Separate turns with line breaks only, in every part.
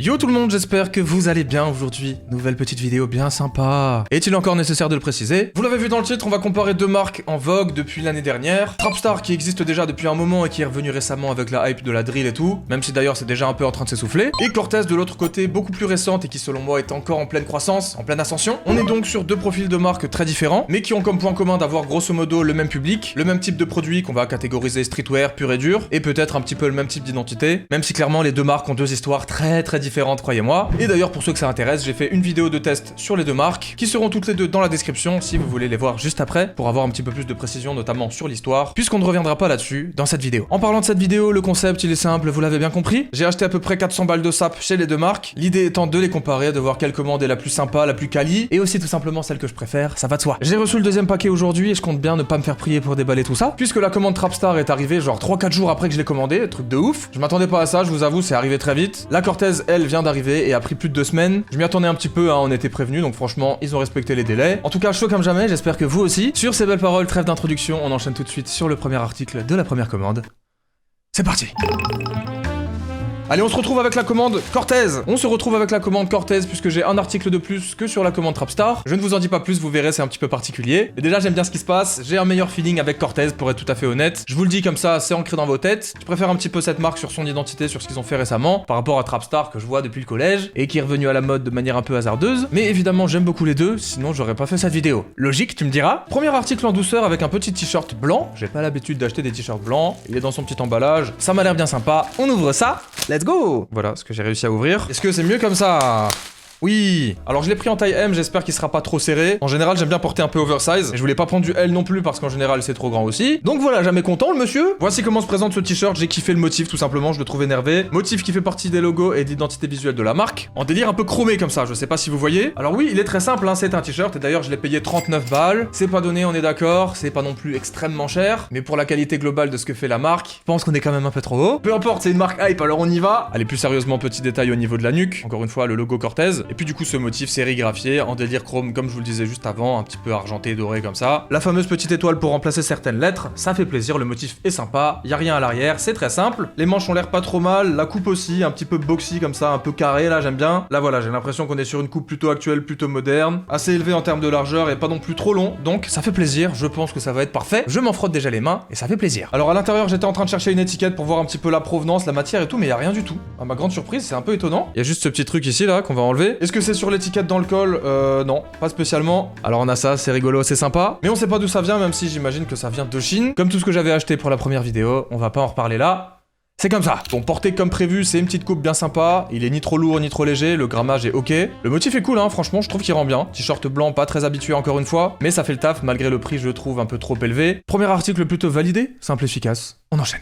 Yo tout le monde, j'espère que vous allez bien aujourd'hui. Nouvelle petite vidéo bien sympa. Est-il encore nécessaire de le préciser? Vous l'avez vu dans le titre, on va comparer deux marques en vogue depuis l'année dernière. Trapstar qui existe déjà depuis un moment et qui est revenu récemment avec la hype de la drill et tout, même si d'ailleurs c'est déjà un peu en train de s'essouffler. Et Cortez de l'autre côté, beaucoup plus récente et qui selon moi est encore en pleine croissance, en pleine ascension. On est donc sur deux profils de marques très différents, mais qui ont comme point commun d'avoir grosso modo le même public, le même type de produit qu'on va catégoriser streetwear pur et dur, et peut-être un petit peu le même type d'identité, même si clairement les deux marques ont deux histoires très différentes, croyez-moi. Et d'ailleurs pour ceux que ça intéresse, j'ai fait une vidéo de test sur les deux marques, qui seront toutes les deux dans la description si vous voulez les voir juste après, pour avoir un petit peu plus de précision notamment sur l'histoire, puisqu'on ne reviendra pas là-dessus dans cette vidéo. En parlant de cette vidéo, le concept il est simple, vous l'avez bien compris. J'ai acheté à peu près 400 balles de sap chez les deux marques, l'idée étant de les comparer, de voir quelle commande est la plus sympa, la plus quali, et aussi tout simplement celle que je préfère, ça va de soi. J'ai reçu le deuxième paquet aujourd'hui et je compte bien ne pas me faire prier pour déballer tout ça, puisque la commande Trapstar est arrivée genre 3-4 jours après que je l'ai commandé, truc de ouf. Je m'attendais pas à ça, je vous avoue, c'est arrivé très vite. La Cortez, elle, vient d'arriver et a pris plus de 2 semaines. Je m'y attendais un petit peu, hein, on était prévenus, donc franchement, ils ont respecté les délais. En tout cas, chaud comme jamais, j'espère que vous aussi. Sur ces belles paroles, trêve d'introduction, on enchaîne tout de suite sur le premier article de la première commande. C'est parti! Allez, on se retrouve avec la commande Cortez. On se retrouve avec la commande Cortez puisque j'ai un article de plus que sur la commande Trapstar. Je ne vous en dis pas plus, vous verrez, c'est un petit peu particulier. Et déjà, j'aime bien ce qui se passe. J'ai un meilleur feeling avec Cortez pour être tout à fait honnête. Je vous le dis comme ça, c'est ancré dans vos têtes. Je préfère un petit peu cette marque sur son identité, sur ce qu'ils ont fait récemment, par rapport à Trapstar que je vois depuis le collège et qui est revenu à la mode de manière un peu hasardeuse. Mais évidemment, j'aime beaucoup les deux, sinon j'aurais pas fait cette vidéo. Logique, tu me diras. Premier article en douceur avec un petit t-shirt blanc. J'ai pas l'habitude d'acheter des t-shirts blancs. Il est dans son petit emballage. Ça m'a l'air bien sympa. On ouvre ça. Let's go. Voilà ce que j'ai réussi à ouvrir. Est-ce que c'est mieux comme ça? Oui. Alors je l'ai pris en taille M, j'espère qu'il sera pas trop serré. En général, j'aime bien porter un peu oversize. Et je voulais pas prendre du L non plus parce qu'en général, c'est trop grand aussi. Donc voilà, jamais content le monsieur. Voici comment se présente ce t-shirt. J'ai kiffé le motif tout simplement, je le trouve énervé. Motif qui fait partie des logos et d'identité visuelle de la marque. En délire un peu chromé comme ça, je sais pas si vous voyez. Alors oui, il est très simple, hein, c'est un t-shirt. Et d'ailleurs, je l'ai payé 39 balles. C'est pas donné, on est d'accord. C'est pas non plus extrêmement cher. Mais pour la qualité globale de ce que fait la marque, je pense qu'on est quand même un peu trop haut. Peu importe, c'est une marque hype, alors on y va. Allez, plus sérieusement, petit détail au niveau de la nuque. Encore une fois, le logo Cortez. Et puis du coup, ce motif sérigraphié en délire chrome comme je vous le disais juste avant, un petit peu argenté, doré comme ça. La fameuse petite étoile pour remplacer certaines lettres, ça fait plaisir, le motif est sympa, y a rien à l'arrière, c'est très simple. Les manches ont l'air pas trop mal, la coupe aussi, un petit peu boxy comme ça, un peu carré là, j'aime bien. Là voilà, j'ai l'impression qu'on est sur une coupe plutôt actuelle, plutôt moderne, assez élevée en termes de largeur et pas non plus trop long, donc ça fait plaisir, je pense que ça va être parfait. Je m'en frotte déjà les mains et ça fait plaisir. Alors à l'intérieur, j'étais en train de chercher une étiquette pour voir un petit peu la provenance, la matière et tout, mais y a rien du tout. À ma grande surprise, c'est un peu étonnant. Il y a juste ce petit truc ici là qu'on va enlever. Est-ce que c'est sur l'étiquette dans le col? Non, pas spécialement. Alors on a ça, c'est rigolo, c'est sympa. Mais on sait pas d'où ça vient, même si j'imagine que ça vient de Chine. Comme tout ce que j'avais acheté pour la première vidéo, on va pas en reparler là. C'est comme ça. Bon, porté comme prévu, c'est une petite coupe bien sympa. Il est ni trop lourd ni trop léger, le grammage est ok. Le motif est cool, hein, franchement, je trouve qu'il rend bien. T-shirt blanc, pas très habitué encore une fois, mais ça fait le taf malgré le prix, je le trouve un peu trop élevé. Premier article plutôt validé, simple efficace. On enchaîne.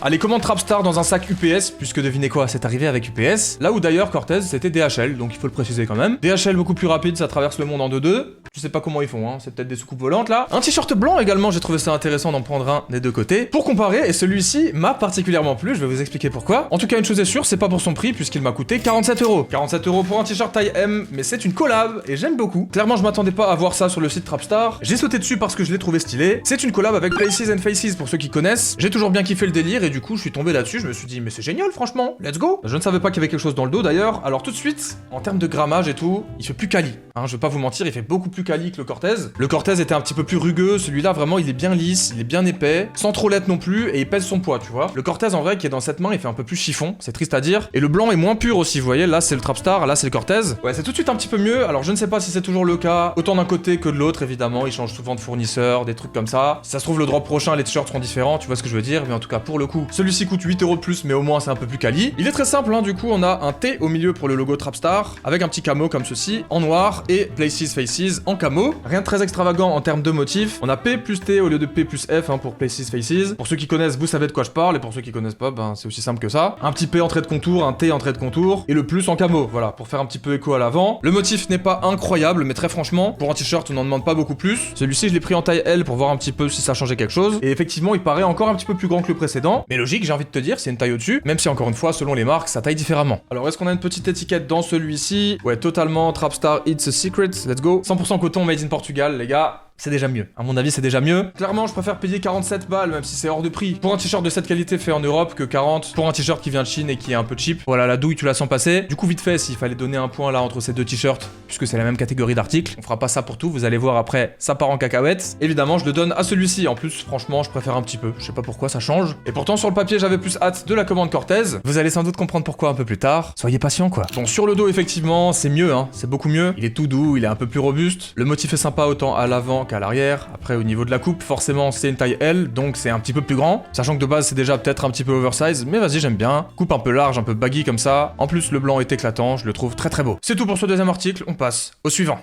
Allez, commande Trapstar dans un sac UPS, puisque devinez quoi, c'est arrivé avec UPS. Là où d'ailleurs Cortez c'était DHL, donc il faut le préciser quand même. DHL beaucoup plus rapide, ça traverse le monde en 2-2. Je sais pas comment ils font, hein, c'est peut-être des soucoupes volantes là. Un t-shirt blanc également, j'ai trouvé ça intéressant d'en prendre un des deux côtés. Pour comparer, et celui-ci m'a particulièrement plu, je vais vous expliquer pourquoi. En tout cas, une chose est sûre, c'est pas pour son prix, puisqu'il m'a coûté 47 €. 47 € pour un t-shirt taille M, mais c'est une collab, et j'aime beaucoup. Clairement, je m'attendais pas à voir ça sur le site Trapstar. J'ai sauté dessus parce que je l'ai trouvé stylé. C'est une collab avec Places and Faces pour ceux qui connaissent. J'ai toujours bien kiffé le délire, et du coup, je suis tombé là-dessus, je me suis dit, mais c'est génial, franchement, let's go. Je ne savais pas qu'il y avait quelque chose dans le dos d'ailleurs. Alors tout de suite, en termes de grammage et tout, il fait plus quali. Hein, je vais pas vous mentir, il fait beaucoup plus quali que le Cortez. Le Cortez était un petit peu plus rugueux, celui-là vraiment il est bien lisse, il est bien épais, sans trop l'être non plus, et il pèse son poids, tu vois. Le Cortez en vrai qui est dans cette main, il fait un peu plus chiffon, c'est triste à dire. Et le blanc est moins pur aussi, vous voyez, là c'est le Trapstar, là c'est le Cortez. Ouais, c'est tout de suite un petit peu mieux, alors je ne sais pas si c'est toujours le cas, autant d'un côté que de l'autre évidemment, ils changent souvent de fournisseur, des trucs comme ça. Si ça se trouve le drop prochain, les t-shirts seront différents, tu vois ce que je veux dire, mais en tout cas pour le coup, celui-ci coûte 8 € de plus, mais au moins c'est un peu plus quali. Il est très simple, hein, du coup on a un T au milieu pour le logo Trapstar, avec un petit camo comme ceci, en noir, et Places Faces en camo. Rien de très extravagant en termes de motifs. On a P plus T au lieu de P plus F hein, pour Places Faces. Pour ceux qui connaissent, vous savez de quoi je parle, et pour ceux qui connaissent pas, ben c'est aussi simple que ça. Un petit P en trait de contour, un T en trait de contour, et le plus en camo, voilà, pour faire un petit peu écho à l'avant. Le motif n'est pas incroyable, mais très franchement, pour un t-shirt on n'en demande pas beaucoup plus. Celui-ci je l'ai pris en taille L pour voir un petit peu si ça changeait quelque chose, et effectivement il paraît encore un petit peu plus grand que le précédent, mais logique, j'ai envie de te dire, c'est une taille au-dessus, même si encore une fois, selon les marques, ça taille différemment. Alors est-ce qu'on a une petite étiquette dans celui-ci? Ouais, totalement, Trapstar It's a Secret, let's go. 100% coton made in Portugal, les gars. c'est déjà mieux. À mon avis, c'est déjà mieux. Clairement, je préfère payer 47 balles, même si c'est hors de prix, pour un t-shirt de cette qualité fait en Europe que 40 pour un t-shirt qui vient de Chine et qui est un peu cheap. Voilà, la douille, tu la sens passer. Du coup, vite fait, s'il fallait donner un point là entre ces deux t-shirts, puisque c'est la même catégorie d'articles, on fera pas ça pour tout, vous allez voir après, ça part en cacahuète. Évidemment, je le donne à celui-ci. En plus, franchement, je préfère un petit peu. Je sais pas pourquoi ça change. Et pourtant, sur le papier, j'avais plus hâte de la commande Cortez. Vous allez sans doute comprendre pourquoi un peu plus tard. Soyez patient, quoi. Bon, sur le dos, effectivement, c'est mieux, hein. C'est beaucoup mieux. Il est tout doux, il est un peu plus robuste. Le motif est sympa autant à l'avant qu'à l'arrière. Après, au niveau de la coupe, forcément, c'est une taille L, donc c'est un petit peu plus grand. Sachant que de base, c'est déjà peut-être un petit peu oversize, mais vas-y, j'aime bien. Coupe un peu large, un peu baggy comme ça. En plus, le blanc est éclatant, je le trouve très très beau. C'est tout pour ce deuxième article, on passe au suivant.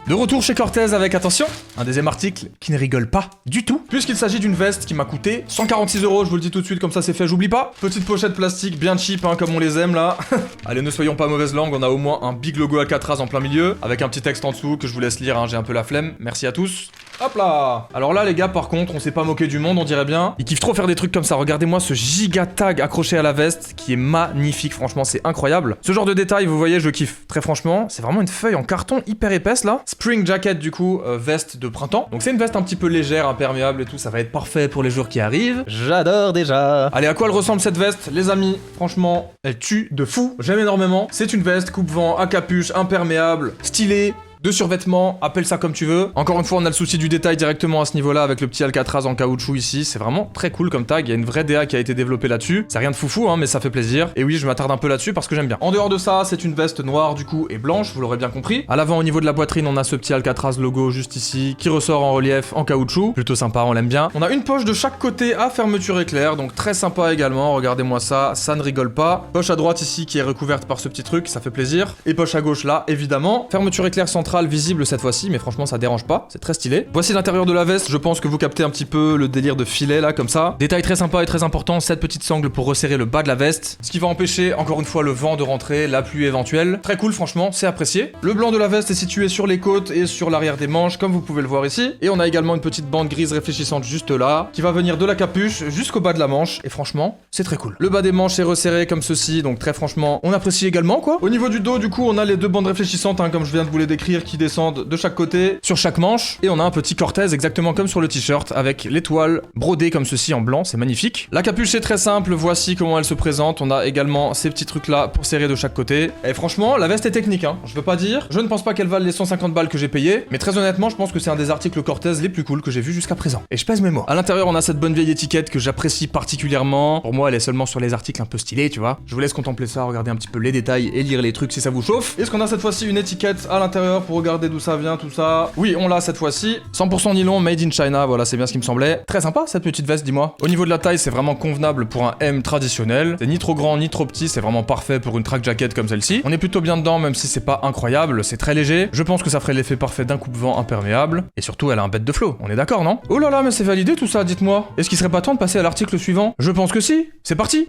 De retour chez Cortez avec, attention, un deuxième article qui ne rigole pas du tout, puisqu'il s'agit d'une veste qui m'a coûté 146 €, je vous le dis tout de suite, comme ça c'est fait, j'oublie pas. Petite pochette plastique bien cheap, hein, comme on les aime là. Allez, ne soyons pas mauvaise langue, on a au moins un big logo Alcatraz en plein milieu, avec un petit texte en dessous que je vous laisse lire, hein, j'ai un peu la flemme. Merci à tous. Hop là. Alors là les gars, par contre, on s'est pas moqué du monde, on dirait bien. Ils kiffent trop faire des trucs comme ça, regardez-moi ce giga tag accroché à la veste, qui est magnifique, franchement c'est incroyable. Ce genre de détail, vous voyez, je kiffe, très franchement. C'est vraiment une feuille en carton hyper épaisse là. Spring jacket du coup, veste de printemps. Donc c'est une veste un petit peu légère, imperméable et tout, ça va être parfait pour les jours qui arrivent. J'adore déjà. Allez, à quoi elle ressemble cette veste, les amis? Franchement, elle tue de fou, j'aime énormément. C'est une veste coupe-vent à capuche, imperméable, stylée, de survêtements, appelle ça comme tu veux. Encore une fois, on a le souci du détail directement à ce niveau-là avec le petit Alcatraz en caoutchouc ici. C'est vraiment très cool comme tag. Il y a une vraie DA qui a été développée là-dessus. C'est rien de foufou, hein, mais ça fait plaisir. Et oui, je m'attarde un peu là-dessus parce que j'aime bien. En dehors de ça, c'est une veste noire du coup et blanche, vous l'aurez bien compris. À l'avant, au niveau de la poitrine, on a ce petit Alcatraz logo juste ici qui ressort en relief en caoutchouc. Plutôt sympa, on l'aime bien. On a une poche de chaque côté à fermeture éclair, donc très sympa également. Regardez-moi ça, ça ne rigole pas. Poche à droite ici qui est recouverte par ce petit truc, ça fait plaisir. Et poche à gauche là, évidemment. Fermeture éclair centrale visible cette fois, mais franchement ça dérange pas, c'est très stylé. Voici l'intérieur de la veste, je pense que vous captez un petit peu le délire de filet là comme ça. Détail très sympa et très important, cette petite sangle pour resserrer le bas de la veste, ce qui va empêcher encore une fois le vent de rentrer, la pluie éventuelle. Très cool franchement, c'est apprécié. Le blanc de la veste est situé sur les côtes et sur l'arrière des manches comme vous pouvez le voir ici. Et on a également une petite bande grise réfléchissante juste là, qui va venir de la capuche jusqu'au bas de la manche et franchement c'est très cool. Le bas des manches est resserré comme ceci, donc très franchement on apprécie également quoi. Au niveau du dos du coup on a les deux bandes réfléchissantes hein, comme je viens de vous les décrire qui descendent de chaque côté, sur chaque manche, et on a un petit Cortez exactement comme sur le t-shirt, avec l'étoile brodée comme ceci en blanc, c'est magnifique. La capuche est très simple, voici comment elle se présente, on a également ces petits trucs là pour serrer de chaque côté, et franchement, la veste est technique, hein, je veux pas dire, je ne pense pas qu'elle vaille les 150 balles que j'ai payé, mais très honnêtement, je pense que c'est un des articles Cortez les plus cool que j'ai vu jusqu'à présent, et je pèse mes mots. À l'intérieur, on a cette bonne vieille étiquette que j'apprécie particulièrement, pour moi elle est seulement sur les articles un peu stylés, tu vois. Je vous laisse contempler ça, regarder un petit peu les détails et lire les trucs si ça vous chauffe. Est-ce qu'on a cette fois-ci une étiquette à l'intérieur pour regarder d'où ça vient, tout ça? Oui, on l'a cette fois-ci. 100% nylon, made in China, voilà, c'est bien ce qui me semblait. Très sympa cette petite veste, dis-moi. Au niveau de la taille, c'est vraiment convenable pour un M traditionnel. C'est ni trop grand ni trop petit, c'est vraiment parfait pour une track jacket comme celle-ci. On est plutôt bien dedans, même si c'est pas incroyable, c'est très léger. Je pense que ça ferait l'effet parfait d'un coupe-vent imperméable. Et surtout, elle a un bête de flow, on est d'accord, non? Oh là là, mais c'est validé tout ça, dites-moi. Est-ce qu'il serait pas temps de passer à l'article suivant? Je pense que si. C'est parti.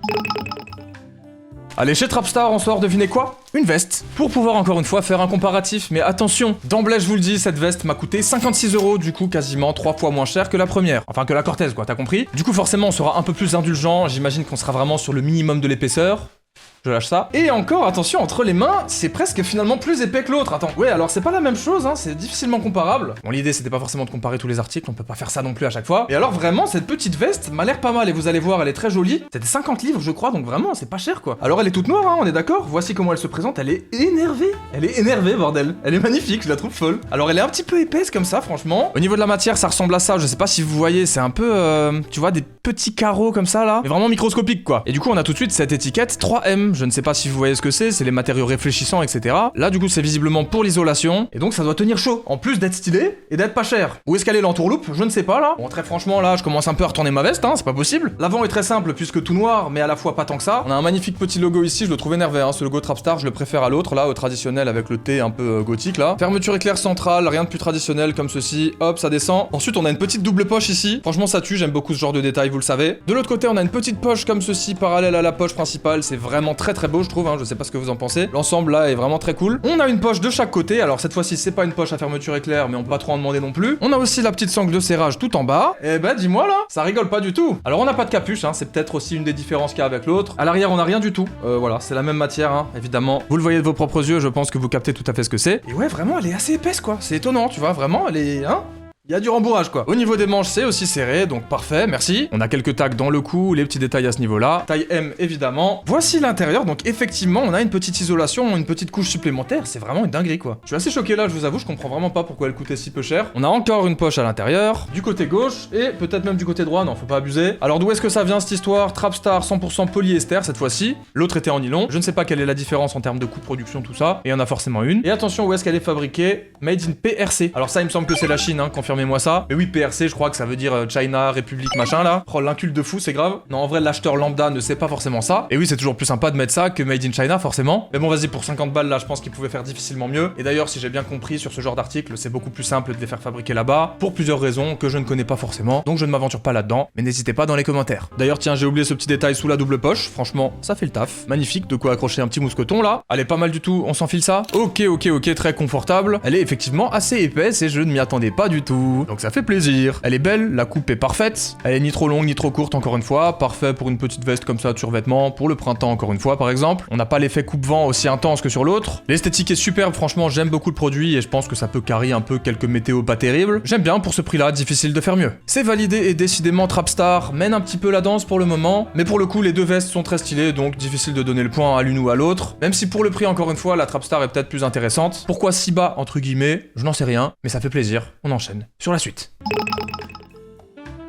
Allez, chez Trapstar, on sort, devinez quoi? Une veste. Pour pouvoir encore une fois faire un comparatif, mais attention, d'emblée je vous le dis, cette veste m'a coûté 56 €, du coup quasiment 3 fois moins cher que la première. Enfin que la Cortez quoi, t'as compris? Du coup forcément on sera un peu plus indulgent, j'imagine qu'on sera vraiment sur le minimum de l'épaisseur. Je lâche ça. Et encore, attention, entre les mains, c'est presque finalement plus épais que l'autre. Attends, ouais, alors c'est pas la même chose, hein, c'est difficilement comparable. Bon, l'idée c'était pas forcément de comparer tous les articles, on peut pas faire ça non plus à chaque fois. Et alors vraiment, cette petite veste m'a l'air pas mal, et vous allez voir, elle est très jolie. C'était 50 livres, je crois, donc vraiment, c'est pas cher quoi. Alors elle est toute noire, hein, on est d'accord? Voici comment elle se présente, elle est énervée. Elle est énervée, bordel. Elle est magnifique, je la trouve folle. Alors elle est un petit peu épaisse comme ça, franchement. Au niveau de la matière, ça ressemble à ça, je sais pas si vous voyez, c'est un peu, tu vois, des petits carreaux comme ça là, mais vraiment microscopiques quoi. Et du coup, on a tout de suite cette étiquette 3M, je ne sais pas si vous voyez ce que c'est les matériaux réfléchissants, etc. Là, du coup, c'est visiblement pour l'isolation, et donc ça doit tenir chaud, en plus d'être stylé et d'être pas cher. Où est-ce qu'elle est l'entourloupe? Je ne sais pas, là. Bon, très franchement, là, je commence un peu à retourner ma veste, hein, c'est pas possible. L'avant est très simple, puisque tout noir, mais à la fois pas tant que ça. On a un magnifique petit logo ici, je le trouve énervé, hein, ce logo Trapstar, je le préfère à l'autre, là, au traditionnel, avec le T un peu gothique, là. Fermeture éclair centrale, rien de plus traditionnel comme ceci, hop, ça descend. Ensuite, on a une petite double poche ici. Franchement, ça tue, j'aime beaucoup ce genre de détail, vous le savez. De l'autre côté, on a une petite poche comme ceci, parallèle à la poche principale, c'est vraiment très très beau je trouve, hein. Je sais pas ce que vous en pensez. L'ensemble là est vraiment très cool. On a une poche de chaque côté, alors cette fois-ci c'est pas une poche à fermeture éclair, mais on peut pas trop en demander non plus. On a aussi la petite sangle de serrage tout en bas. Et bah dis-moi là, ça rigole pas du tout. Alors on n'a pas de capuche, hein. C'est peut-être aussi une des différences qu'il y a avec l'autre. À l'arrière on a rien du tout. Voilà, c'est la même matière, hein, évidemment. Vous le voyez de vos propres yeux, je pense que vous captez tout à fait ce que c'est. Et ouais, vraiment, elle est assez épaisse quoi. C'est étonnant, tu vois, vraiment, elle est, hein. Il y a du rembourrage quoi. Au niveau des manches, c'est aussi serré, donc parfait, merci. On a quelques tags dans le cou, les petits détails à ce niveau-là. Taille M évidemment. Voici l'intérieur, donc effectivement, on a une petite isolation, une petite couche supplémentaire, c'est vraiment une dinguerie quoi. Je suis assez choqué là, je vous avoue, je comprends vraiment pas pourquoi elle coûtait si peu cher. On a encore une poche à l'intérieur, du côté gauche, et peut-être même du côté droit, non, faut pas abuser. Alors d'où est-ce que ça vient cette histoire? Trapstar 100% polyester cette fois-ci. L'autre était en nylon. Je ne sais pas quelle est la différence en termes de coût de production, tout ça. Et il y en a forcément une. Et attention, où est-ce qu'elle est fabriquée? Made in PRC. Alors ça, il me semble que c'est la Chine, hein, confirmez-moi ça. Mais oui, PRC, je crois que ça veut dire China, République, machin là. Oh, l'inculte de fou, c'est grave. Non, en vrai, l'acheteur lambda ne sait pas forcément ça. Et oui, c'est toujours plus sympa de mettre ça que Made in China, forcément. Mais bon, vas-y, pour 50 balles là, je pense qu'ils pouvaient faire difficilement mieux. Et d'ailleurs, si j'ai bien compris sur ce genre d'article, c'est beaucoup plus simple de les faire fabriquer là-bas, pour plusieurs raisons que je ne connais pas forcément. Donc je ne m'aventure pas là-dedans, mais n'hésitez pas dans les commentaires. D'ailleurs, tiens, j'ai oublié ce petit détail sous la double poche. Franchement, ça fait le taf. Magnifique, de quoi accrocher un petit mousqueton là. Elle est pas mal du tout, on s'enfile ça. Ok, très confortable. Elle est effectivement assez épaisse et je ne m'y attendais pas du tout. Donc ça fait plaisir. Elle est belle. La coupe est parfaite, elle est ni trop longue ni trop courte encore une fois, parfait pour une petite veste comme ça de survêtement, pour le printemps encore une fois par exemple. On n'a pas l'effet coupe-vent aussi intense que sur l'autre. L'esthétique est superbe, franchement j'aime beaucoup le produit et je pense que ça peut carrer un peu quelques météos pas terribles. J'aime bien, pour ce prix là, difficile de faire mieux. C'est validé et décidément Trapstar mène un petit peu la danse pour le moment, mais pour le coup les deux vestes sont très stylées donc difficile de donner le point à l'une ou à l'autre, même si pour le prix encore une fois la Trapstar est peut-être plus intéressante. Pourquoi si bas entre guillemets, je n'en sais rien, mais ça fait plaisir, on enchaîne sur la suite.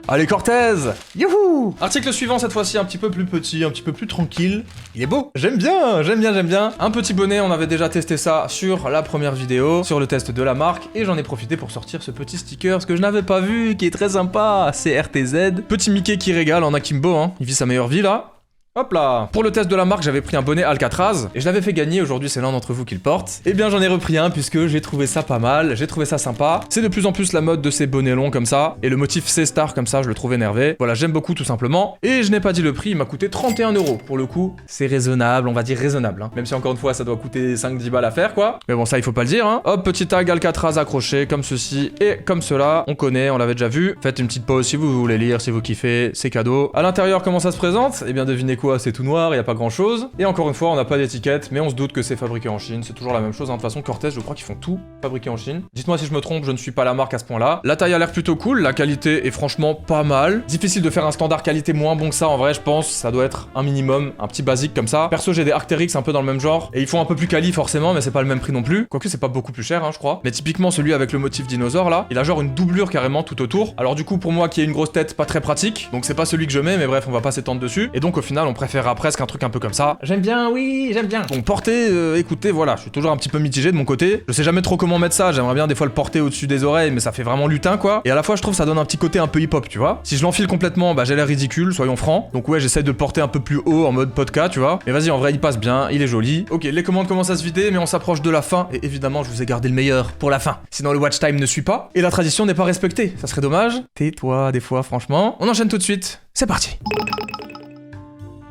Allez Cortez! Youhou! Article suivant cette fois-ci un petit peu plus petit, un petit peu plus tranquille. Il est beau! J'aime bien! Un petit bonnet, on avait déjà testé ça sur la première vidéo, sur le test de la marque, et j'en ai profité pour sortir ce petit sticker, ce que je n'avais pas vu, qui est très sympa, c'est RTZ. Petit Mickey qui régale en akimbo, hein, il vit sa meilleure vie là. Hop là! Pour le test de la marque, j'avais pris un bonnet Alcatraz, et je l'avais fait gagner, aujourd'hui c'est l'un d'entre vous qui le porte. Et bien j'en ai repris un, puisque j'ai trouvé ça pas mal, j'ai trouvé ça sympa. C'est de plus en plus la mode de ces bonnets longs comme ça, et le motif C-Star comme ça, je le trouve énervé. Voilà, j'aime beaucoup tout simplement. Et je n'ai pas dit le prix, il m'a coûté 31 €. Pour le coup, c'est raisonnable, on va dire raisonnable, hein. Même si encore une fois, ça doit coûter 5-10 balles à faire, quoi. Mais bon, ça, il faut pas le dire, hein. Hop, petit tag Alcatraz accroché, comme ceci, et comme cela. On connaît, on l'avait déjà vu. Faites une petite pause si vous voulez lire, si vous kiffez, c'est cadeau. À l'intérieur, comment ça se présente? Eh bien, devinez quoi, c'est tout noir, pas grand chose. Et encore une fois, on n'a pas d'étiquette, mais on se doute que c'est fabriqué en Chine. C'est toujours la même chose, hein. De toute façon, Cortez, je crois qu'ils font tout fabriqué en Chine. Dites-moi si je me trompe, je ne suis pas la marque à ce point-là. La taille a l'air plutôt cool, la qualité est franchement pas mal. Difficile de faire un standard qualité moins bon que ça, en vrai, je pense. Ça doit être un minimum, un petit basique comme ça. Perso, j'ai des Arc'teryx un peu dans le même genre, et ils font un peu plus quali forcément, mais c'est pas le même prix non plus. Quoique, c'est pas beaucoup plus cher, hein, je crois. Mais typiquement, celui avec le motif dinosaure là, il a genre une doublure carrément tout autour. Alors du coup, pour moi qui ai une grosse tête, pas très pratique. Donc c'est pas celui que je mets, mais bref, on va pas s'étendre dessus. Et donc au final, on préférera presque un truc un peu comme ça. J'aime bien, oui, j'aime bien. Bon, porter, écoutez, voilà, je suis toujours un petit peu mitigé de mon côté. Je sais jamais trop comment mettre ça, j'aimerais bien des fois le porter au-dessus des oreilles, mais ça fait vraiment lutin, quoi. Et à la fois, je trouve ça donne un petit côté un peu hip-hop, tu vois. Si je l'enfile complètement, bah j'ai l'air ridicule, soyons francs. Donc ouais, j'essaie de le porter un peu plus haut en mode podcast, tu vois. Mais vas-y, en vrai, il passe bien, il est joli. Ok, les commandes commencent à se vider, mais on s'approche de la fin. Et évidemment, je vous ai gardé le meilleur pour la fin. Sinon, le watch time ne suit pas. Et la tradition n'est pas respectée. Ça serait dommage. Tais-toi, des fois, franchement. On enchaîne tout de suite. C'est parti.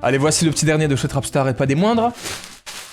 Allez, voici le petit dernier de chez Trapstar et pas des moindres.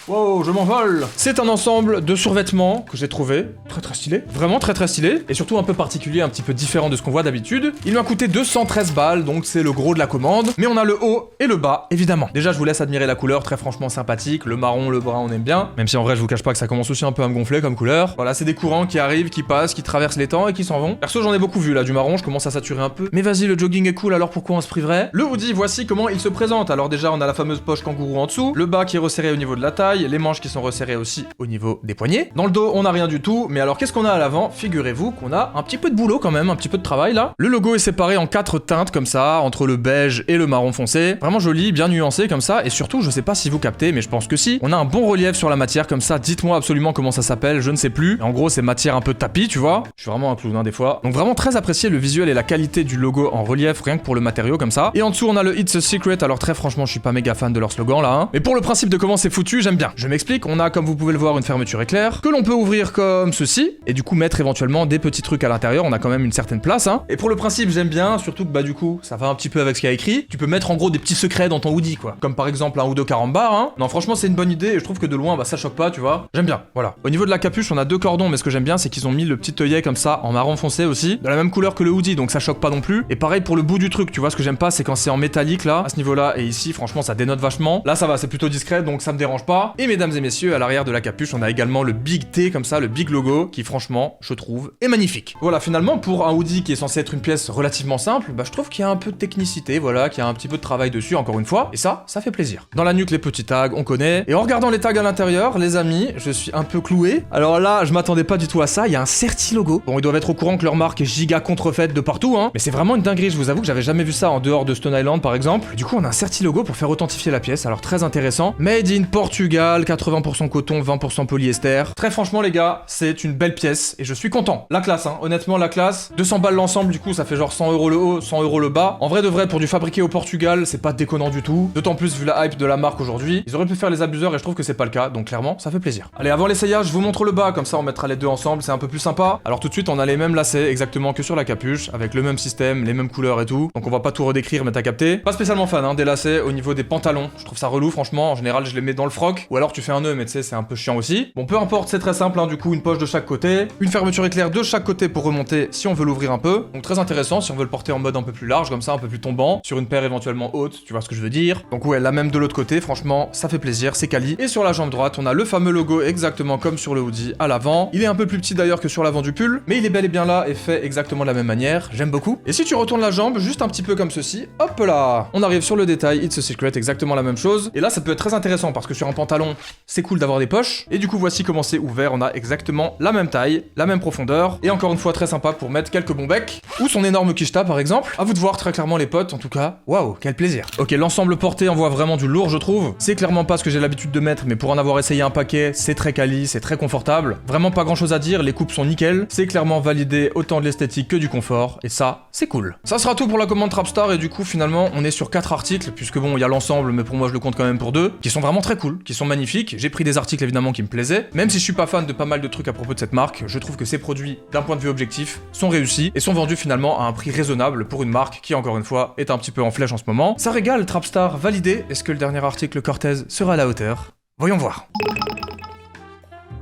Wow, je m'envole! C'est un ensemble de survêtements que j'ai trouvé très stylé, vraiment très stylé, et surtout un peu particulier, un petit peu différent de ce qu'on voit d'habitude. Il m'a coûté 213 balles, donc c'est le gros de la commande, mais on a le haut et le bas, évidemment. Déjà, je vous laisse admirer la couleur, très franchement sympathique, le marron, le brun, on aime bien, même si en vrai, je vous cache pas que ça commence aussi un peu à me gonfler comme couleur. Voilà, c'est des courants qui arrivent, qui passent, qui traversent les temps et qui s'en vont. Perso, j'en ai beaucoup vu là, du marron, je commence à saturer un peu. Mais vas-y, le jogging est cool, alors pourquoi on se priverait? Le hoodie, voici comment il se présente. Alors déjà, on a la fameuse poche kangourou en dessous, le bas qui est resserré au niveau de la taille, les manches qui sont resserrées aussi au niveau des poignets. Dans le dos, on n'a rien du tout, mais alors qu'est-ce qu'on a à l'avant? Figurez-vous qu'on a un petit peu de boulot quand même, un petit peu de travail là. Le logo est séparé en 4 teintes comme ça, entre le beige et le marron foncé. Vraiment joli, bien nuancé comme ça, et surtout, je sais pas si vous captez, mais je pense que si. On a un bon relief sur la matière comme ça, dites-moi absolument comment ça s'appelle, je ne sais plus. En gros, c'est matière un peu tapis, tu vois. Je suis vraiment un clown, hein, des fois. Donc vraiment très apprécié le visuel et la qualité du logo en relief, rien que pour le matériau comme ça. Et en dessous, on a le It's a Secret, alors très franchement, je suis pas méga fan de leur slogan là, hein. Mais pour le principe de comment c'est foutu, j'aime bien. Je m'explique, on a comme vous pouvez le voir une fermeture éclair, que l'on peut ouvrir comme ceci, et du coup mettre éventuellement des petits trucs à l'intérieur, on a quand même une certaine place, hein. Et pour le principe j'aime bien, surtout que bah du coup ça va un petit peu avec ce qu'il y a écrit, tu peux mettre en gros des petits secrets dans ton hoodie quoi, comme par exemple un ou deux carambars, hein. Non franchement c'est une bonne idée et je trouve que de loin bah ça choque pas tu vois, j'aime bien, voilà. Au niveau de la capuche on a deux cordons, mais ce que j'aime bien c'est qu'ils ont mis le petit œillet comme ça en marron foncé aussi, de la même couleur que le hoodie donc ça choque pas non plus. Et pareil pour le bout du truc, tu vois ce que j'aime pas c'est quand c'est en métallique là, à ce niveau là et ici franchement ça dénote vachement. Là ça va, c'est plutôt discret donc ça me dérange pas. Et mesdames et messieurs, à l'arrière de la capuche on a également le Big T comme ça, le big logo qui franchement je trouve est magnifique. Voilà, finalement pour un hoodie qui est censé être une pièce relativement simple, bah je trouve qu'il y a un peu de technicité, voilà, qu'il y a un petit peu de travail dessus encore une fois, et ça fait plaisir. Dans la nuque les petits tags, on connaît. Et en regardant les tags à l'intérieur, les amis, je suis un peu cloué. Alors là, je m'attendais pas du tout à ça, il y a un Certi logo. Bon, ils doivent être au courant que leur marque est giga contrefaite de partout, hein, mais c'est vraiment une dinguerie, je vous avoue que j'avais jamais vu ça en dehors de Stone Island par exemple. Du coup, on a un Certi logo pour faire authentifier la pièce, alors très intéressant. Made in Portugal, 80% coton, 20% polyester. Très franchement les gars, c'est une belle pièce et je suis content. La classe, hein, honnêtement la classe. 200 balles l'ensemble, du coup ça fait genre 100 € le haut, 100 € le bas. En vrai de vrai, pour du fabriqué au Portugal, c'est pas déconnant du tout. D'autant plus vu la hype de la marque aujourd'hui. Ils auraient pu faire les abuseurs et je trouve que c'est pas le cas, donc clairement ça fait plaisir. Allez, avant l'essayage, je vous montre le bas, comme ça on mettra les deux ensemble, c'est un peu plus sympa. Alors tout de suite on a les mêmes lacets exactement que sur la capuche, avec le même système, les mêmes couleurs et tout. Donc on va pas tout redécrire, mais t'as capté. Pas spécialement fan hein, des lacets au niveau des pantalons. Je trouve ça relou franchement, en général je les mets dans le froc. Ou alors tu fais un nœud, mais tu sais c'est un peu chiant aussi. Bon peu importe, c'est très simple hein, du coup une poche de chaque côté, une fermeture éclair de chaque côté pour remonter si on veut l'ouvrir un peu. Donc très intéressant si on veut le porter en mode un peu plus large, comme ça un peu plus tombant, sur une paire éventuellement haute, tu vois ce que je veux dire. Donc ouais, la même de l'autre côté, franchement ça fait plaisir, c'est quali. Et sur la jambe droite on a le fameux logo exactement comme sur le hoodie à l'avant. Il est un peu plus petit d'ailleurs que sur l'avant du pull, mais il est bel et bien là et fait exactement de la même manière, j'aime beaucoup. Et si tu retournes la jambe juste un petit peu comme ceci, hop là, on arrive sur le détail It's a Secret, exactement la même chose. Et là ça peut être très intéressant parce que sur un pantalon c'est cool d'avoir des poches. Et du coup voici comment c'est ouvert, on a exactement la même taille, la même profondeur, et encore une fois très sympa pour mettre quelques bons becs, ou son énorme quicheta par exemple. À vous de voir très clairement les potes, en tout cas, waouh, quel plaisir. Ok, l'ensemble porté envoie vraiment du lourd je trouve. C'est clairement pas ce que j'ai l'habitude de mettre, mais pour en avoir essayé un paquet, c'est très quali, c'est très confortable. Vraiment pas grand chose à dire, les coupes sont nickel. C'est clairement validé autant de l'esthétique que du confort, et ça, c'est cool. Ça sera tout pour la commande Trapstar, et du coup finalement on est sur 4 articles, puisque bon, il y a l'ensemble, mais pour moi je le compte quand même pour 2, qui sont vraiment très cool, qui sont magnifiques. J'ai pris des articles évidemment qui me plaisaient, même si je suis pas fan de pas mal de trucs à propos de cette marque, je trouve que ces produits, d'un point de vue objectif, sont réussis, et sont vendus finalement à un prix raisonnable pour une marque qui encore une fois est un petit peu en flèche en ce moment. Ça régale, Trapstar, validé. Est-ce que le dernier article Cortez sera à la hauteur? Voyons voir.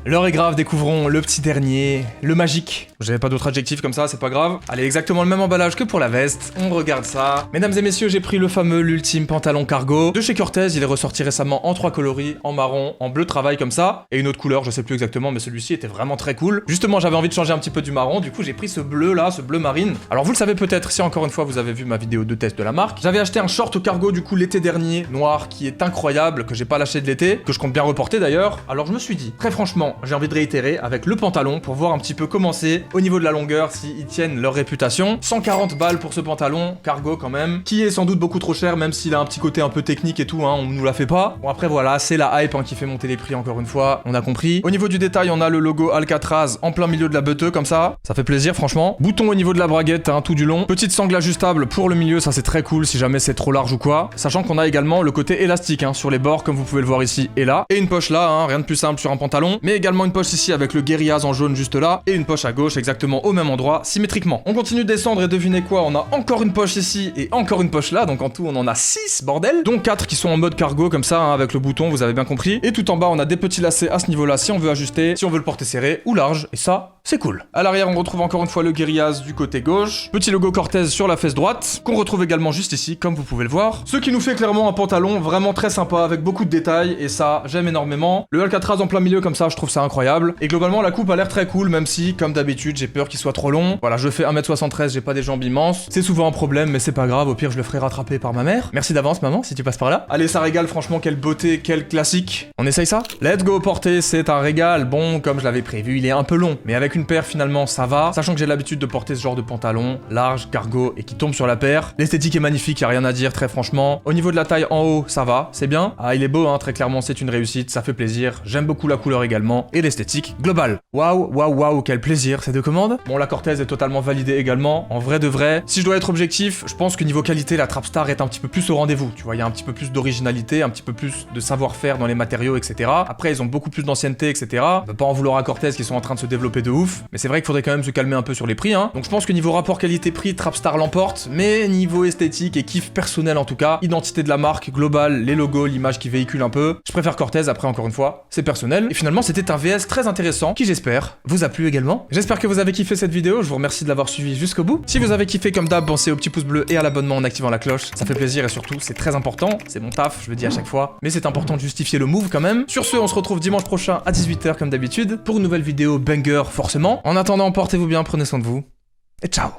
L'heure est grave, découvrons le petit dernier, le magique. J'avais pas d'autre adjectif comme ça, c'est pas grave. Allez, exactement le même emballage que pour la veste, on regarde ça. Mesdames et messieurs, j'ai pris le fameux, l'ultime pantalon cargo de chez Cortez. Il est ressorti récemment en 3 coloris, en marron, en bleu travail comme ça, et une autre couleur, je sais plus exactement, mais celui-ci était vraiment très cool. Justement, j'avais envie de changer un petit peu du marron, du coup j'ai pris ce bleu là, ce bleu marine. Alors vous le savez peut-être, si encore une fois vous avez vu ma vidéo de test de la marque, j'avais acheté un short cargo du coup l'été dernier, noir, qui est incroyable, que j'ai pas lâché de l'été, que je compte bien reporter d'ailleurs. Alors je me suis dit, très franchement, j'ai envie de réitérer avec le pantalon pour voir un petit peu comment c'est au niveau de la longueur, s'ils tiennent leur réputation. 140 balles pour ce pantalon, cargo quand même, qui est sans doute beaucoup trop cher, même s'il a un petit côté un peu technique et tout, hein, on nous la fait pas. Bon après voilà, c'est la hype hein, qui fait monter les prix encore une fois, on a compris. Au niveau du détail, on a le logo Alcatraz en plein milieu de la beuteux comme ça fait plaisir franchement. Bouton au niveau de la braguette, hein, tout du long. Petite sangle ajustable pour le milieu, ça c'est très cool si jamais c'est trop large ou quoi. Sachant qu'on a également le côté élastique hein, sur les bords comme vous pouvez le voir ici et là. Et une poche là, hein, rien de plus simple sur un pantalon, mais également une poche ici avec le guérillaz en jaune juste là, et une poche à gauche exactement au même endroit, symétriquement. On continue de descendre et devinez quoi, on a encore une poche ici et encore une poche là, donc en tout on en a 6 bordel, dont 4 qui sont en mode cargo comme ça, hein, avec le bouton, vous avez bien compris. Et tout en bas on a des petits lacets à ce niveau là si on veut ajuster, si on veut le porter serré ou large, et ça c'est cool. À l'arrière on retrouve encore une fois le guérillaz du côté gauche, petit logo Cortez sur la fesse droite, qu'on retrouve également juste ici comme vous pouvez le voir, ce qui nous fait clairement un pantalon vraiment très sympa avec beaucoup de détails, et ça j'aime énormément. Le Alcatraz en plein milieu comme ça, je trouve ça incroyable, et globalement la coupe a l'air très cool, même si comme d'habitude j'ai peur qu'il soit trop long. Voilà, je fais 1m73, j'ai pas des jambes immenses, c'est souvent un problème mais c'est pas grave, au pire je le ferai rattraper par ma mère. Merci d'avance maman si tu passes par là. Allez, ça régale franchement, quelle beauté, quel classique. On essaye ça? Let's go, porter, c'est un régal. Bon, comme je l'avais prévu, il est un peu long, mais avec une paire finalement ça va, sachant que j'ai l'habitude de porter ce genre de pantalon, large, cargo et qui tombe sur la paire. L'esthétique est magnifique, y a rien à dire très franchement. Au niveau de la taille en haut, ça va, c'est bien. Ah il est beau hein, très clairement c'est une réussite, ça fait plaisir. J'aime beaucoup la couleur également et l'esthétique globale. Waouh, waouh, waouh, quel plaisir ces deux commandes. Bon la Cortez est totalement validée également, en vrai de vrai. Si je dois être objectif, je pense que niveau qualité la Trapstar est un petit peu plus au rendez-vous. Tu vois, il y a un petit peu plus d'originalité, un petit peu plus de savoir-faire dans les matériaux, etc. Après ils ont beaucoup plus d'ancienneté, etc. On peut pas en vouloir à Cortez qui sont en train de se développer de ouf, mais c'est vrai qu'il faudrait quand même se calmer un peu sur les prix, hein. Donc je pense que niveau rapport qualité-prix, Trapstar l'emporte, mais niveau esthétique et kiff personnel en tout cas, identité de la marque, globale, les logos, l'image qui véhicule un peu, je préfère Cortez. Après encore une fois, c'est personnel. Et finalement c'était un VS très intéressant, qui j'espère vous a plu également. J'espère que vous avez kiffé cette vidéo, je vous remercie de l'avoir suivi jusqu'au bout. Si vous avez kiffé comme d'hab, pensez au petit pouce bleu et à l'abonnement en activant la cloche, ça fait plaisir et surtout c'est très important, c'est mon taf, je le dis à chaque fois, mais c'est important de justifier le move quand même. Sur ce, on se retrouve dimanche prochain à 18 h comme d'habitude, pour une nouvelle vidéo banger forcément. En attendant, portez-vous bien, prenez soin de vous, et ciao.